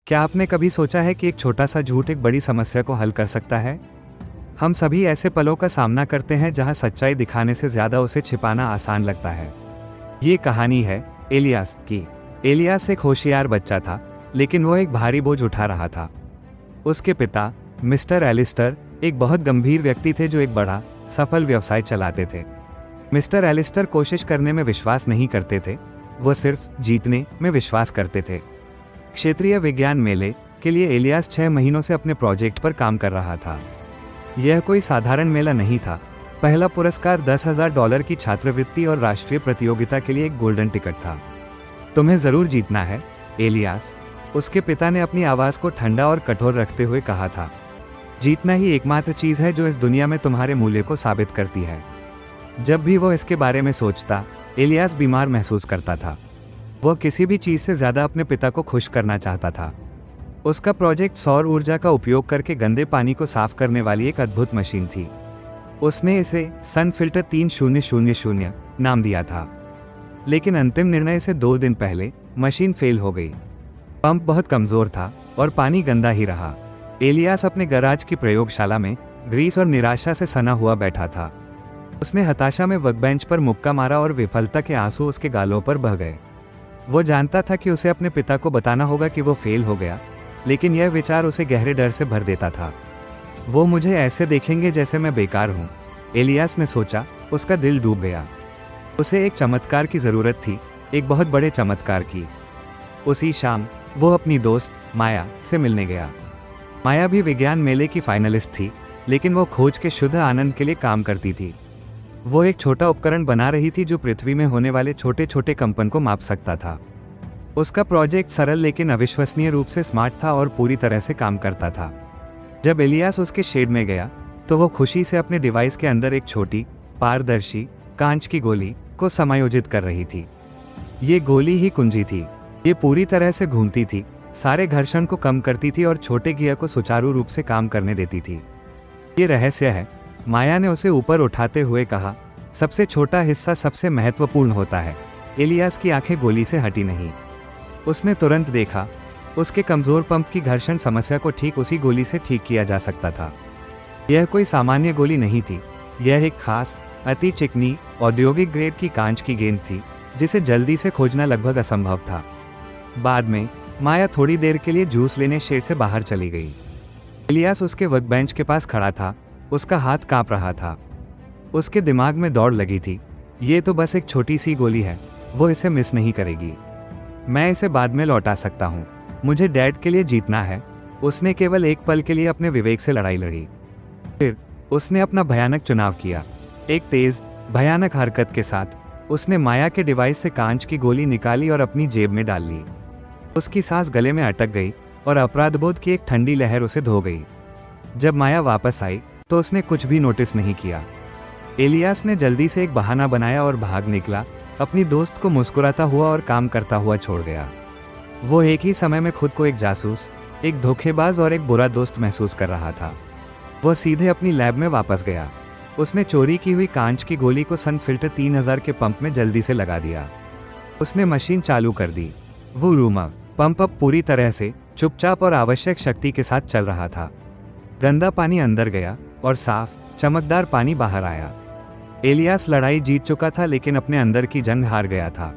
क्या आपने कभी सोचा है कि एक छोटा सा झूठ एक बड़ी समस्या को हल कर सकता है? हम सभी ऐसे पलों का सामना करते हैं जहां सच्चाई दिखाने से ज्यादा उसे छिपाना आसान लगता है। ये कहानी है एलियास की। एलियास एक होशियार बच्चा था, लेकिन वो एक भारी बोझ उठा रहा था। उसके पिता मिस्टर एलिस्टर एक बहुत गंभीर व्यक्ति थे जो एक बड़ा सफल व्यवसाय चलाते थे। मिस्टर एलिस्टर कोशिश करने में विश्वास नहीं करते थे, वो सिर्फ जीतने में विश्वास करते थे। क्षेत्रीय विज्ञान मेले के लिए एलियास 6 महीनों से अपने प्रोजेक्ट पर काम कर रहा था। यह कोई साधारण मेला नहीं था। पहला पुरस्कार $10,000 की छात्रवृत्ति और राष्ट्रीय प्रतियोगिता के लिए एक गोल्डन टिकट था। तुम्हें जरूर जीतना है एलियास, उसके पिता ने अपनी आवाज को ठंडा और कठोर रखते हुए कहा था। जीतना ही एकमात्र चीज है जो इस दुनिया में तुम्हारे मूल्य को साबित करती है। जब भी वो इसके बारे में सोचता, एलियास बीमार महसूस करता था। वह किसी भी चीज से ज्यादा अपने पिता को खुश करना चाहता था। उसका प्रोजेक्ट सौर ऊर्जा का उपयोग करके गंदे पानी को साफ करने वाली एक अद्भुत मशीन थी। उसने इसे सन फिल्टर 3000 नाम दिया था। लेकिन अंतिम निर्णय से 2 दिन पहले मशीन फेल हो गई। पंप बहुत कमजोर था और पानी गंदा ही रहा। एलियास अपने गैराज की प्रयोगशाला में ग्रीस और निराशा से सना हुआ बैठा था। उसने हताशा में वर्कबेंच पर मुक्का मारा और विफलता के आंसू उसके गालों पर बह गए। वो जानता था कि उसे अपने पिता को बताना होगा कि वो फेल हो गया, लेकिन यह विचार उसे गहरे डर से भर देता था। वो मुझे ऐसे देखेंगे जैसे मैं बेकार हूँ, एलियास ने सोचा। उसका दिल डूब गया। उसे एक चमत्कार की जरूरत थी, एक बहुत बड़े चमत्कार की। उसी शाम वो अपनी दोस्त माया से मिलने गया। माया भी विज्ञान मेले की फाइनलिस्ट थी, लेकिन वो खोज के शुद्ध आनंद के लिए काम करती थी। वो एक छोटा उपकरण बना रही थी जो पृथ्वी में होने वाले छोटे छोटे कंपन को माप सकता था। उसका प्रोजेक्ट सरल लेकिन अविश्वसनीय रूप से स्मार्ट था और पूरी तरह से काम करता था। जब एलियास उसके शेड में गया तो वो खुशी से अपने डिवाइस के अंदर एक छोटी पारदर्शी कांच की गोली को समायोजित कर रही थी। ये गोली ही कुंजी थी। ये पूरी तरह से घूमती थी, सारे घर्षण को कम करती थी और छोटे गियर को सुचारू रूप से काम करने देती थी। ये रहस्य है, माया ने उसे ऊपर उठाते हुए कहा। सबसे छोटा हिस्सा सबसे महत्वपूर्ण होता है। एलियास की आंखें गोली से हटी नहीं। उसने तुरंत देखा, उसके कमजोर पंप की घर्षण समस्या को ठीक उसी गोली से ठीक किया जा सकता था। यह कोई सामान्य गोली नहीं थी, यह एक खास अति चिकनी औद्योगिक ग्रेड की कांच की गेंद थी, जिसे जल्दी से खोजना लगभग असंभव था। बाद में माया थोड़ी देर के लिए जूस लेने शेड से बाहर चली गई। एलियास उसके वर्कबेंच के पास खड़ा था, उसका हाथ कांप रहा था। उसके दिमाग में दौड़ लगी थी, ये तो बस एक छोटी सी गोली है, वो इसे मिस नहीं करेगी। मैं इसे बाद में लौटा सकता हूँ, मुझे डैड के लिए जीतना है। उसने केवल एक पल के लिए अपने विवेक से लड़ाई लड़ी। फिर उसने अपना भयानक चुनाव किया। एक तेज भयानक हरकत के साथ उसने माया के डिवाइस से कांच की गोली निकाली और अपनी जेब में डाल ली। उसकी सांस गले में अटक गई और अपराधबोध की एक ठंडी लहर उसे धो गई। जब माया वापस आई तो उसने कुछ भी नोटिस नहीं किया। एलियास ने जल्दी से एक बहाना बनाया और भाग निकला, अपनी दोस्त को मुस्कुराता हुआ और काम करता हुआ छोड़ गया। वो एक ही समय में खुद को एक जासूस, एक धोखेबाज और एक बुरा दोस्त महसूस कर रहा था। वह सीधे अपनी लैब में वापस गया। उसने चोरी की हुई कांच की गोली को सन फिल्टर 3000 के पंप में जल्दी से लगा दिया। उसने मशीन चालू कर दी। वो रूमा पंप अब पूरी तरह से चुपचाप और आवश्यक शक्ति के साथ चल रहा था। गंदा पानी अंदर गया और साफ चमकदार पानी बाहर आया। एलियास लड़ाई जीत चुका था, लेकिन अपने अंदर की जंग हार गया था।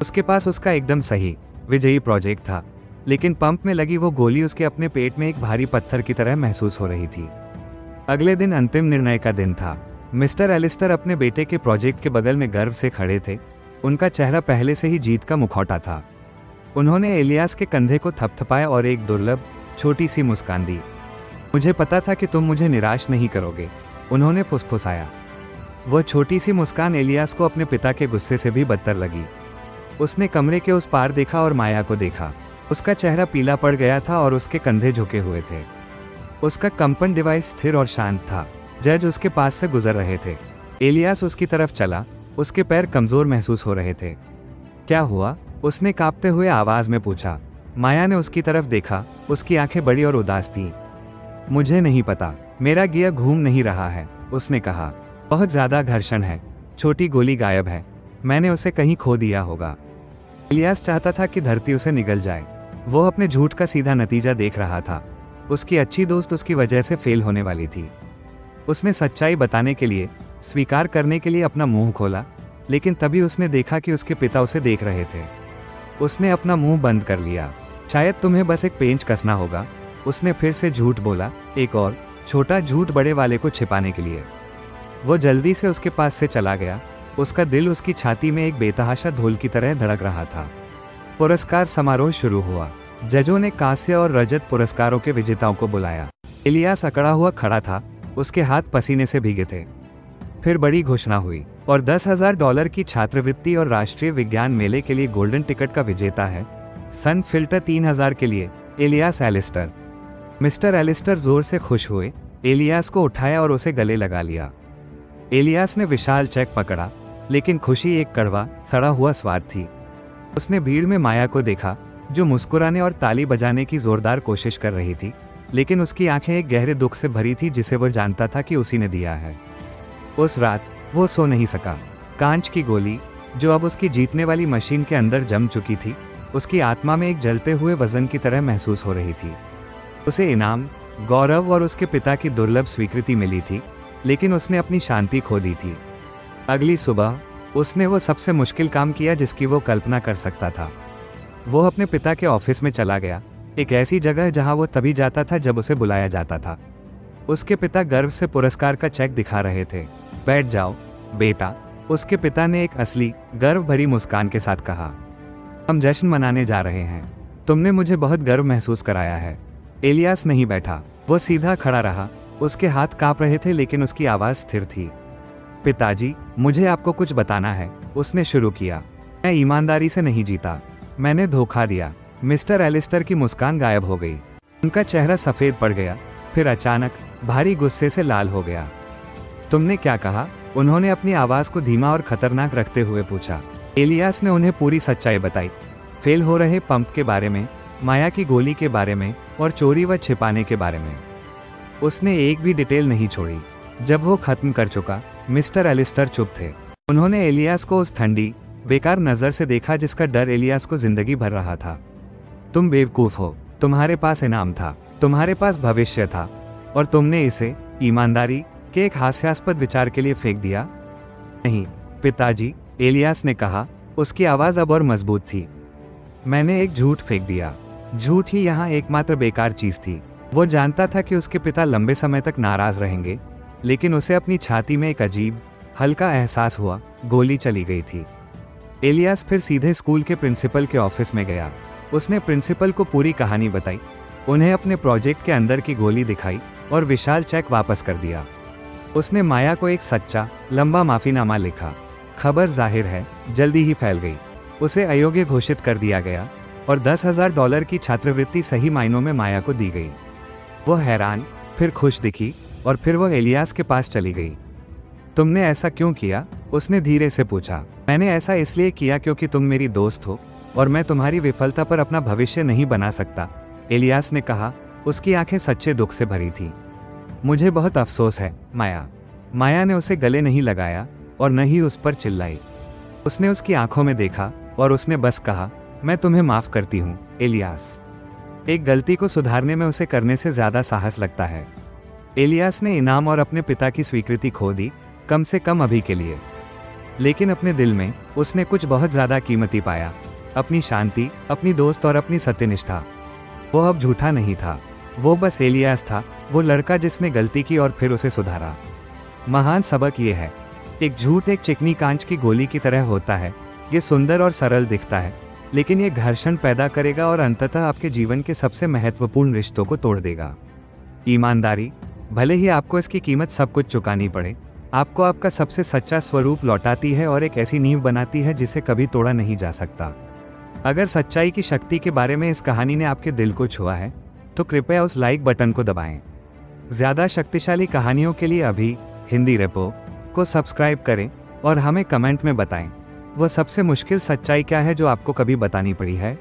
उसके पास उसका एकदम सही विजयी प्रोजेक्ट था, लेकिन पंप में लगी वो गोली उसके अपने पेट में एक भारी पत्थर की तरह महसूस हो रही थी। अगले दिन अंतिम निर्णय का दिन था। मिस्टर एलिस्टर अपने बेटे के प्रोजेक्ट के बगल में गर्व से खड़े थे। उनका चेहरा पहले से ही जीत का मुखौटा था। उन्होंने एलियास के कंधे को थपथपाया और एक दुर्लभ छोटी सी मुस्कान दी। मुझे पता था कि तुम मुझे निराश नहीं करोगे, उन्होंने फुसफुसाया। वह छोटी सी मुस्कान एलियास को अपने पिता के गुस्से से भी बदतर लगी। उसने कमरे के उस पार देखा और माया को देखा। उसका चेहरा पीला पड़ गया था और उसके कंधे झुके हुए थे। उसका कंपन डिवाइस स्थिर और शांत था। जज उसके पास से गुजर रहे थे। एलियास उसकी तरफ चला, उसके पैर कमजोर महसूस हो रहे थे। क्या हुआ? उसने कांपते हुए आवाज में पूछा। माया ने उसकी तरफ देखा, उसकी आंखें बड़ी और उदास थीं। मुझे नहीं पता, मेरा गियर घूम नहीं रहा है, उसने कहा। बहुत ज्यादा घर्षण है, छोटी गोली गायब है, मैंने उसे कहीं खो दिया होगा। एलियास चाहता था कि धरती उसे निगल जाए। वो अपने झूठ का सीधा नतीजा देख रहा था। उसकी अच्छी दोस्त उसकी वजह से फेल होने वाली थी। उसने सच्चाई बताने के लिए, स्वीकार करने के लिए अपना मुंह खोला, लेकिन तभी उसने देखा कि उसके पिता उसे देख रहे थे। उसने अपना मुंह बंद कर लिया। शायद तुम्हें बस एक पेंच कसना होगा, उसने फिर से झूठ बोला, एक और छोटा झूठ बड़े वाले को छिपाने के लिए। वो जल्दी से उसके पास से चला गया। उसका दिल उसकी छाती में एक बेतहाशा ढोल की तरह धड़क रहा था। पुरस्कार समारोह शुरू हुआ। जजों ने कांस्य और रजत पुरस्कारों के विजेताओं को बुलाया। इलियास अकड़ा हुआ खड़ा था, उसके हाथ पसीने से भीगे थे। फिर बड़ी घोषणा हुई और $10,000 की छात्रवृत्ति और राष्ट्रीय विज्ञान मेले के लिए गोल्डन टिकट का विजेता है सन फिल्टर 3000 के लिए इलियास एलिस्टर। मिस्टर एलिस्टर जोर से खुश हुए, इलियास को उठाया और उसे गले लगा लिया। इलियास ने विशाल चेक पकड़ा, लेकिन खुशी एक कड़वा सड़ा हुआ स्वाद थी। उसने भीड़ में माया को देखा, जो मुस्कुराने और ताली बजाने की जोरदार कोशिश कर रही थी, लेकिन उसकी आंखें एक गहरे दुख से भरी थी जिसे वो जानता था कि उसी ने दिया है। उस रात वो सो नहीं सका। कांच की गोली, जो अब उसकी जीतने वाली मशीन के अंदर जम चुकी थी, उसकी आत्मा में एक जलते हुए वजन की तरह महसूस हो रही थी। उसे इनाम, गौरव और उसके पिता की दुर्लभ स्वीकृति मिली थी, लेकिन उसने अपनी शांति खो दी थी। अगली सुबह उसने वो सबसे मुश्किल काम किया जिसकी वो कल्पना कर सकता था। वो अपने पिता के ऑफिस में चला गया, एक ऐसी जगह जहां वो तभी जाता था जब उसे बुलाया जाता था। उसके पिता गर्व से पुरस्कार का चेक दिखा रहे थे। बैठ जाओ बेटा, उसके पिता ने एक असली गर्व भरी मुस्कान के साथ कहा। हम जश्न मनाने जा रहे हैं, तुमने मुझे बहुत गर्व महसूस कराया है। इलियास नहीं बैठा, वो सीधा खड़ा रहा। उसके हाथ कांप रहे थे लेकिन उसकी आवाज़ स्थिर थी। पिताजी, मुझे आपको कुछ बताना है, उसने शुरू किया। मैं ईमानदारी से नहीं जीता, मैंने धोखा दिया। मिस्टर एलिस्टर की मुस्कान गायब हो गई। उनका चेहरा सफ़ेद पड़ गया, फिर अचानक भारी गुस्से से लाल हो गया। तुमने क्या कहा? उन्होंने अपनी आवाज़ को धीमा और खतरनाक रखते हुए पूछा। इलियास ने उन्हें पूरी सच्चाई बताई, फेल हो रहे पंप के बारे में, माया की गोली के बारे में और चोरी व छिपाने के बारे में। उसने एक भी डिटेल नहीं छोड़ी। जब वो खत्म कर चुका, मिस्टर एलिस्टर चुप थे। उन्होंने इलियास को उस ठंडी, बेकार नज़र से देखा जिसका डर इलियास को जिंदगी भर रहा था। तुम बेवकूफ़ हो, तुम्हारे पास इनाम था, तुम्हारे पास भविष्य था, और तुमने इसे ईमानदारी के एक हास्यास्पद विचार के लिए फेंक दिया। नहीं पिताजी, इलियास ने कहा, उसकी आवाज़ अब और मजबूत थी। मैंने एक झूठ फेंक दिया। झूठ ही यहाँ एकमात्र बेकार चीज़ थी। वो जानता था कि उसके पिता लंबे समय तक नाराज़ रहेंगे, लेकिन उसे अपनी छाती में एक अजीब, हल्का एहसास हुआ, गोली चली गई थी। इलियास फिर सीधे स्कूल के प्रिंसिपल के ऑफिस में गया। उसने प्रिंसिपल को पूरी कहानी बताई, उन्हें अपने प्रोजेक्ट के अंदर की गोली दिखाई और विशाल चेक वापस कर दिया। उसने माया को एक सच्चा, लंबा माफ़ीनामा लिखा। खबर जाहिर है जल्दी ही फैल गई। उसे अयोग्य घोषित कर दिया गया और $10,000 की छात्रवृत्ति सही मायनों में माया को दी गई। वो हैरान, फिर खुश दिखी और फिर वो इलियास के पास चली गई। तुमने ऐसा क्यों किया? उसने धीरे से पूछा। मैंने ऐसा इसलिए किया क्योंकि तुम मेरी दोस्त हो और मैं तुम्हारी विफलता पर अपना भविष्य नहीं बना सकता, इलियास ने कहा। उसकी आंखें सच्चे दुख से भरी थी। मुझे बहुत अफसोस है माया। माया ने उसे गले नहीं लगाया और न ही उस पर चिल्लाई। उसने उसकी आंखों में देखा और उसने बस कहा, मैं तुम्हें माफ़ करती हूँ इलियास। एक गलती को सुधारने में उसे करने से ज़्यादा साहस लगता है। इलियास ने इनाम और अपने पिता की स्वीकृति खो दी, कम से कम अभी के लिए। लेकिन अपने दिल में उसने कुछ बहुत ज़्यादा कीमती पाया, अपनी शांति, अपनी दोस्त और अपनी सत्यनिष्ठा। वो अब झूठा नहीं था, वो बस इलियास था, वो लड़का जिसने गलती की और फिर उसे सुधारा। महान सबक ये है, एक झूठ एक चिकनी कांच की गोली की तरह होता है। ये सुंदर और सरल दिखता है, लेकिन ये घर्षण पैदा करेगा और अंततः आपके जीवन के सबसे महत्वपूर्ण रिश्तों को तोड़ देगा। ईमानदारी, भले ही आपको इसकी कीमत सब कुछ चुकानी पड़े, आपको आपका सबसे सच्चा स्वरूप लौटाती है और एक ऐसी नींव बनाती है जिसे कभी तोड़ा नहीं जा सकता। अगर सच्चाई की शक्ति के बारे में इस कहानी ने आपके दिल को छुआ है, तो कृपया उस लाइक बटन को दबाएं। ज़्यादा शक्तिशाली कहानियों के लिए अभी हिंदी रेपो को सब्सक्राइब करें और हमें कमेंट में बताएं, वो सबसे मुश्किल सच्चाई क्या है जो आपको कभी बतानी पड़ी है।